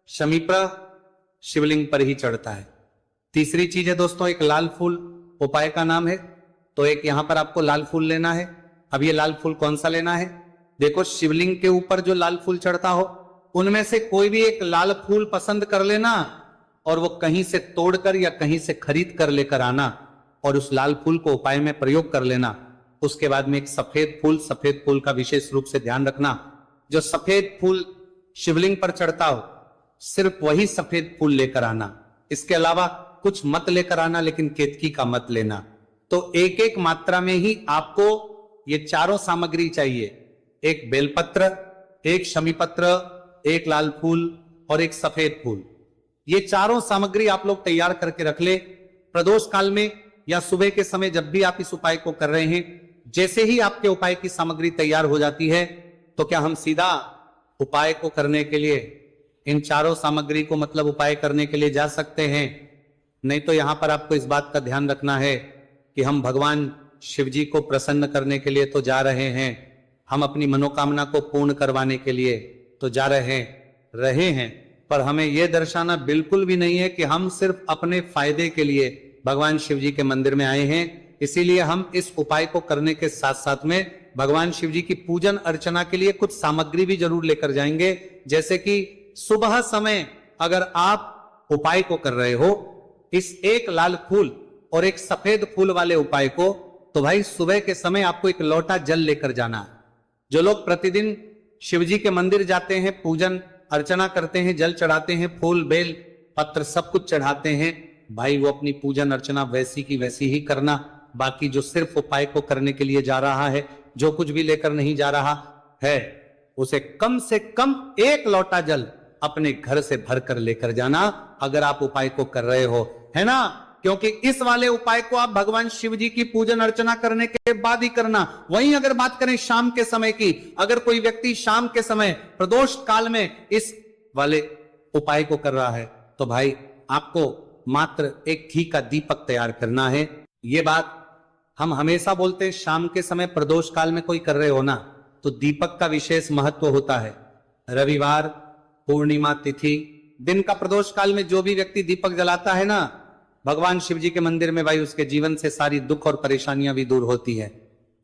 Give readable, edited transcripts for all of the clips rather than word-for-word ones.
शमीप्र शिवलिंग पर ही चढ़ता है। तीसरी चीज है दोस्तों, एक लाल फूल उपाय का नाम है। तो एक यहां पर आपको लाल फूल लेना है। अब ये लाल फूल कौन सा लेना है? देखो, शिवलिंग के ऊपर जो लाल फूल चढ़ता हो उनमें से कोई भी एक लाल फूल पसंद कर लेना और वो कहीं से तोड़कर या कहीं से खरीद कर लेकर आना और उस लाल फूल को उपाय में प्रयोग कर लेना। उसके बाद में एक सफेद फूल का विशेष रूप से ध्यान रखना। जो सफेद फूल शिवलिंग पर चढ़ता हो सिर्फ वही सफेद फूल लेकर आना, इसके अलावा कुछ मत लेकर आना, लेकिन केतकी का मत लेना। तो एक एक मात्रा में ही आपको ये चारों सामग्री चाहिए, एक बेलपत्र, एक शमीपत्र, एक लाल फूल और एक सफेद फूल। ये चारों सामग्री आप लोग तैयार करके रख ले। प्रदोष काल में या सुबह के समय जब भी आप इस उपाय को कर रहे हैं, जैसे ही आपके उपाय की सामग्री तैयार हो जाती है तो क्या हम सीधा उपाय को करने के लिए इन चारों सामग्री को मतलब उपाय करने के लिए जा सकते हैं? नहीं तो यहां पर आपको इस बात का ध्यान रखना है कि हम भगवान शिव जी को प्रसन्न करने के लिए तो जा रहे हैं, हम अपनी मनोकामना को पूर्ण करवाने के लिए तो जा रहे हैं, पर हमें यह दर्शाना बिल्कुल भी नहीं है कि हम सिर्फ अपने फायदे के लिए भगवान शिव जी के मंदिर में आए हैं। इसीलिए हम इस उपाय को करने के साथ साथ में भगवान शिव जी की पूजन अर्चना के लिए कुछ सामग्री भी जरूर लेकर जाएंगे। जैसे कि सुबह समय अगर आप उपाय को कर रहे हो, इस एक लाल फूल और एक सफेद फूल वाले उपाय को, तो भाई सुबह के समय आपको एक लोटा जल लेकर जाना है। जो लोग प्रतिदिन शिव जी के मंदिर जाते हैं, पूजन अर्चना करते हैं, जल चढ़ाते हैं, फूल बेल पत्र सब कुछ चढ़ाते हैं, भाई वो अपनी पूजन अर्चना वैसी की वैसी ही करना। बाकी जो सिर्फ उपाय को करने के लिए जा रहा है, जो कुछ भी लेकर नहीं जा रहा है, उसे कम से कम एक लोटा जल अपने घर से भरकर लेकर जाना अगर आप उपाय को कर रहे हो, है ना? क्योंकि इस वाले उपाय को आप भगवान शिव जी की पूजन अर्चना करने के बाद ही करना। वहीं अगर बात करें शाम के समय की, अगर कोई व्यक्ति शाम के समय प्रदोष काल में इस वाले उपाय को कर रहा है तो भाई आपको मात्र एक घी का दीपक तैयार करना है। ये बात हम हमेशा बोलते हैं, शाम के समय प्रदोष काल में कोई कर रहे हो ना तो दीपक का विशेष महत्व होता है। रविवार, पूर्णिमा तिथि, दिन का प्रदोष काल में जो भी व्यक्ति दीपक जलाता है ना भगवान शिव जी के मंदिर में, भाई उसके जीवन से सारी दुख और परेशानियां भी दूर होती है।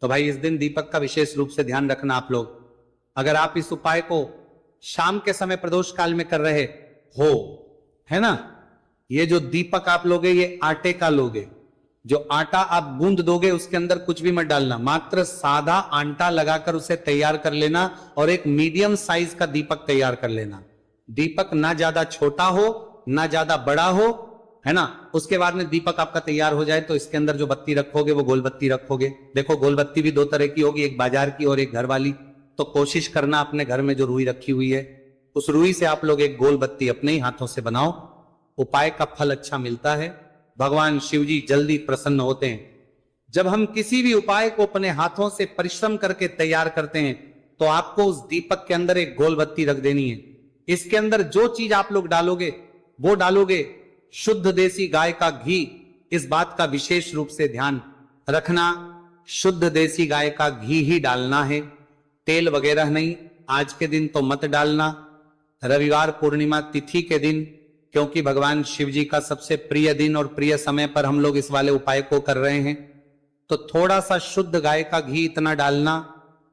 तो भाई इस दिन दीपक का विशेष रूप से ध्यान रखना आप लोग। अगर आप इस उपाय को शाम के समय प्रदोष काल में कर रहे हो, है ना, ये जो दीपक आप लोगे ये आटे का लोगे। जो आटा आप गूंद दोगे उसके अंदर कुछ भी मत डालना, मात्र सादा आटा लगाकर उसे तैयार कर लेना और एक मीडियम साइज का दीपक तैयार कर लेना। दीपक ना ज्यादा छोटा हो ना ज्यादा बड़ा हो, है ना। उसके बाद में दीपक आपका तैयार हो जाए तो इसके अंदर जो बत्ती रखोगे वो गोल बत्ती रखोगे। देखो गोल बत्ती भी दो तरह की होगी, एक बाजार की और एक घर वाली। तो कोशिश करना अपने घर में जो रुई रखी हुई है उस रुई से आप लोग एक गोल बत्ती अपने ही हाथों से बनाओ। उपाय का फल अच्छा मिलता है, भगवान शिव जी जल्दी प्रसन्न होते हैं। जब हम किसी भी उपाय को अपने हाथों से परिश्रम करके तैयार करते हैं तो आपको उस दीपक के अंदर एक गोल बत्ती रख देनी है। इसके अंदर जो चीज आप लोग डालोगे वो डालोगे शुद्ध देसी गाय का घी। इस बात का विशेष रूप से ध्यान रखना, शुद्ध देसी गाय का घी ही डालना है, तेल वगैरह नहीं। आज के दिन तो मत डालना, रविवार पूर्णिमा तिथि के दिन, क्योंकि भगवान शिव जी का सबसे प्रिय दिन और प्रिय समय पर हम लोग इस वाले उपाय को कर रहे हैं। तो थोड़ा सा शुद्ध गाय का घी इतना डालना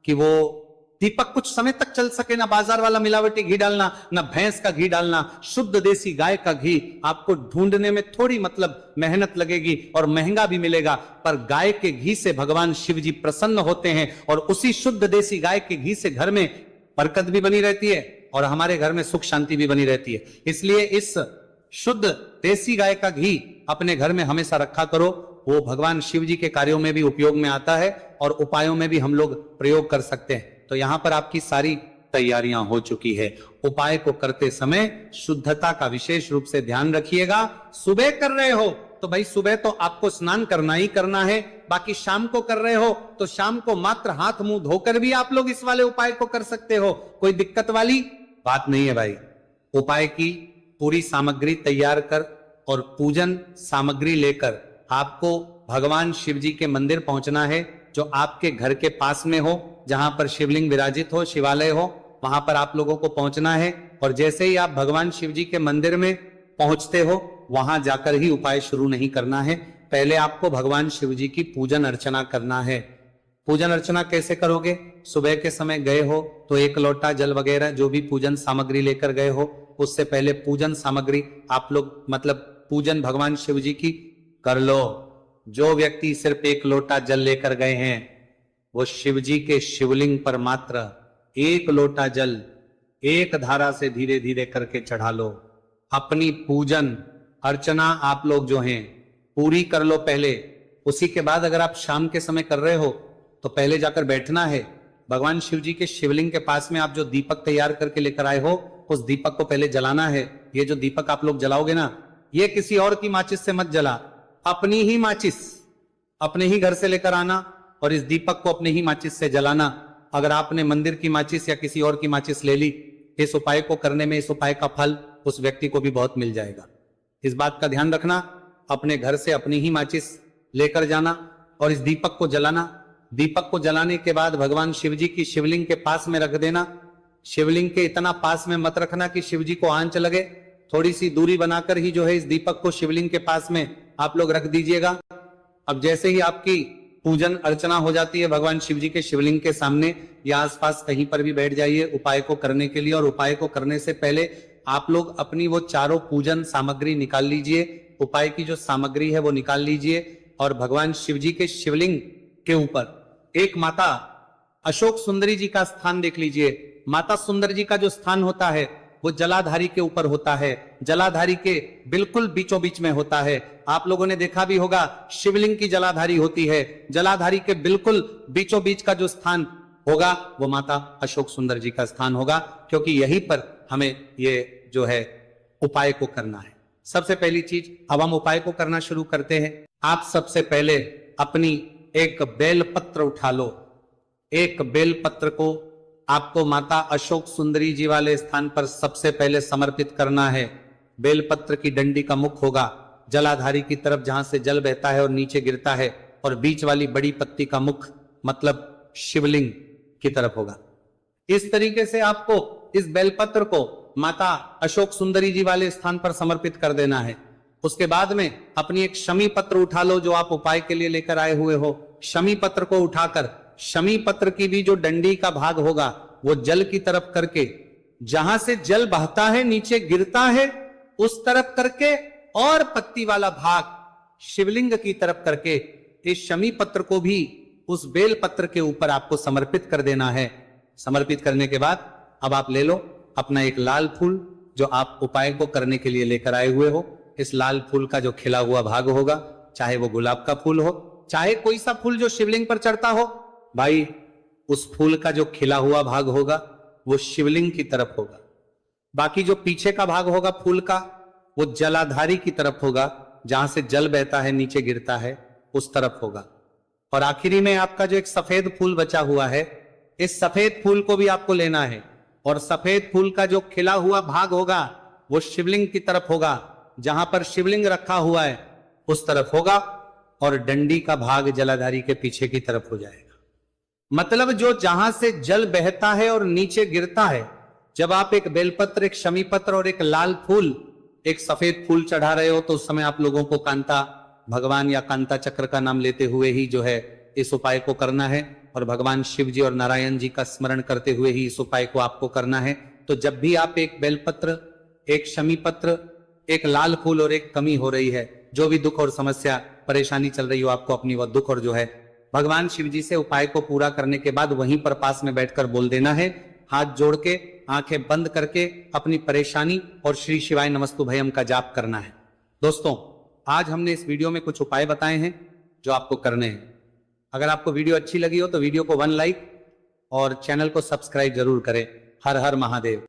कि वो दीपक कुछ समय तक चल सके। ना बाजार वाला मिलावटी घी डालना, ना भैंस का घी डालना, शुद्ध देसी गाय का घी। आपको ढूंढने में थोड़ी मतलब मेहनत लगेगी और महंगा भी मिलेगा, पर गाय के घी से भगवान शिव जी प्रसन्न होते हैं और उसी शुद्ध देसी गाय के घी से घर में बरकत भी बनी रहती है और हमारे घर में सुख शांति भी बनी रहती है। इसलिए इस शुद्ध देसी गाय का घी अपने घर में हमेशा रखा करो। वो भगवान शिव जी के कार्यों में भी उपयोग में आता है और उपायों में भी हम लोग प्रयोग कर सकते हैं। तो यहां पर आपकी सारी तैयारियां हो चुकी है। उपाय को करते समय शुद्धता का विशेष रूप से ध्यान रखिएगा। सुबह कर रहे हो तो भाई सुबह तो आपको स्नान करना ही करना है। बाकी शाम को कर रहे हो तो शाम को मात्र हाथ मुंह धोकर भी आप लोग इस वाले उपाय को कर सकते हो, कोई दिक्कत वाली बात नहीं है भाई। उपाय की पूरी सामग्री तैयार कर और पूजन सामग्री लेकर आपको भगवान शिव जी के मंदिर पहुंचना है, जो आपके घर के पास में हो, जहां पर शिवलिंग विराजित हो, शिवालय हो, वहां पर आप लोगों को पहुंचना है। और जैसे ही आप भगवान शिव जी के मंदिर में पहुंचते हो वहां जाकर ही उपाय शुरू नहीं करना है। पहले आपको भगवान शिव जी की पूजन अर्चना करना है। पूजन अर्चना कैसे करोगे? सुबह के समय गए हो तो 1 लोटा जल वगैरह जो भी पूजन सामग्री लेकर गए हो, उससे पहले पूजन सामग्री आप लोग मतलब पूजन भगवान शिव जी की कर लो। जो व्यक्ति सिर्फ 1 लोटा जल लेकर गए हैं वो शिव जी के शिवलिंग पर मात्र 1 लोटा जल एक धारा से धीरे धीरे करके चढ़ा लो। अपनी पूजन अर्चना आप लोग जो हैं पूरी कर लो पहले। उसी के बाद अगर आप शाम के समय कर रहे हो तो पहले जाकर बैठना है। भगवान शिव जी के शिवलिंग के पास में आप जो दीपक तैयार करके लेकर आए हो उस दीपक को पहले जलाना है। ये जो दीपक आप लोग जलाओगे ना, ये किसी और की माचिस से मत जला, अपनी ही माचिस अपने ही घर से लेकर आना और इस दीपक को अपने ही माचिस से जलाना। अगर आपने मंदिर की माचिस या किसी और की माचिस ले ली, इस उपाय को करने में इस उपाय का फल उस व्यक्ति को भी बहुत मिल जाएगा। इस बात का ध्यान रखना, अपने घर से अपनी ही माचिस लेकर जाना और इस दीपक को जलाना। दीपक को जलाने के बाद भगवान शिव जी की शिवलिंग के पास में रख देना। शिवलिंग के इतना पास में मत रखना कि शिव जी को आंच लगे, थोड़ी सी दूरी बनाकर ही जो है इस दीपक को शिवलिंग के पास में आप लोग रख दीजिएगा। अब जैसे ही आपकी पूजन अर्चना हो जाती है भगवान शिव जी के शिवलिंग के सामने या आसपास कहीं पर भी बैठ जाइए उपाय को करने के लिए। और उपाय को करने से पहले आप लोग अपनी वो चारों पूजन सामग्री निकाल लीजिए। उपाय की जो सामग्री है वो निकाल लीजिए और भगवान शिव जी के शिवलिंग के ऊपर एक माता अशोक सुंदरी जी का स्थान देख लीजिए। माता सुंदर जी का जो स्थान होता है वो जलाधारी के ऊपर होता है, जलाधारी के बिल्कुल बीचों बीच में होता है। आप लोगों ने देखा भी होगा शिवलिंग की जलाधारी होती है, जलाधारी के बिल्कुल बीचों बीच का जो स्थान होगा वो माता अशोक सुंदर जी का स्थान होगा, क्योंकि यहीं पर हमें ये जो है उपाय को करना है। सबसे पहली चीज, अब हम उपाय को करना शुरू करते हैं। आप सबसे पहले अपनी एक बेलपत्र उठा लो। एक बेलपत्र को आपको माता अशोक सुंदरी जी वाले स्थान पर सबसे पहले समर्पित करना है। बेलपत्र की डंडी का मुख होगा जलाधारी की तरफ जहां से जल बहता है और नीचे गिरता है, और बीच वाली बड़ी पत्ती का मुख मतलब शिवलिंग की तरफ होगा। इस तरीके से आपको इस बेलपत्र को माता अशोक सुंदरी जी वाले स्थान पर समर्पित कर देना है। उसके बाद में अपनी एक शमी पत्र उठा लो जो आप उपाय के लिए लेकर आए हुए हो। शमी पत्र को उठाकर शमी पत्र की भी जो डंडी का भाग होगा वो जल की तरफ करके, जहां से जल बहता है नीचे गिरता है उस तरफ करके, और पत्ती वाला भाग शिवलिंग की तरफ करके इस शमी पत्र को भी उस बेल पत्र के ऊपर आपको समर्पित कर देना है। समर्पित करने के बाद अब आप ले लो अपना एक लाल फूल जो आप उपाय को करने के लिए लेकर आए हुए हो। इस लाल फूल का जो खिला हुआ भाग होगा, चाहे वो गुलाब का फूल हो चाहे कोई सा फूल जो शिवलिंग पर चढ़ता हो, भाई उस फूल का जो खिला हुआ भाग होगा वो शिवलिंग की तरफ होगा। बाकी जो पीछे का भाग होगा फूल का वो जलाधारी की तरफ होगा, जहां से जल बहता है नीचे गिरता है उस तरफ होगा। और आखिरी में आपका जो एक सफेद फूल बचा हुआ है, इस सफेद फूल को भी आपको लेना है और सफेद फूल का जो खिला हुआ भाग होगा वो शिवलिंग की तरफ होगा, जहां पर शिवलिंग रखा हुआ है उस तरफ होगा, और डंडी का भाग जलाधारी के पीछे की तरफ हो जाएगा। मतलब जो जहां से जल बहता है और नीचे गिरता है, जब आप एक बेलपत्र, एक शमी पत्र और एक लाल फूल, एक सफेद फूल चढ़ा रहे हो तो उस समय आप लोगों को कांता भगवान या कांता चक्र का नाम लेते हुए ही जो है इस उपाय को करना है, और भगवान शिव जी और नारायण जी का स्मरण करते हुए ही इस उपाय को आपको करना है। तो जब भी आप एक बेलपत्र, एक शमी पत्र, एक लाल फूल और एक कमी हो रही है, जो भी दुख और समस्या परेशानी चल रही हो आपको अपनी, वह दुख और जो है भगवान शिव जी से उपाय को पूरा करने के बाद वहीं पर पास में बैठकर बोल देना है, हाथ जोड़ के आंखें बंद करके अपनी परेशानी और श्री शिवाय नमस्तुभयम का जाप करना है। दोस्तों, आज हमने इस वीडियो में कुछ उपाय बताए हैं जो आपको करने हैं। अगर आपको वीडियो अच्छी लगी हो तो वीडियो को 1 लाइक और चैनल को सब्सक्राइब जरूर करें। हर हर महादेव।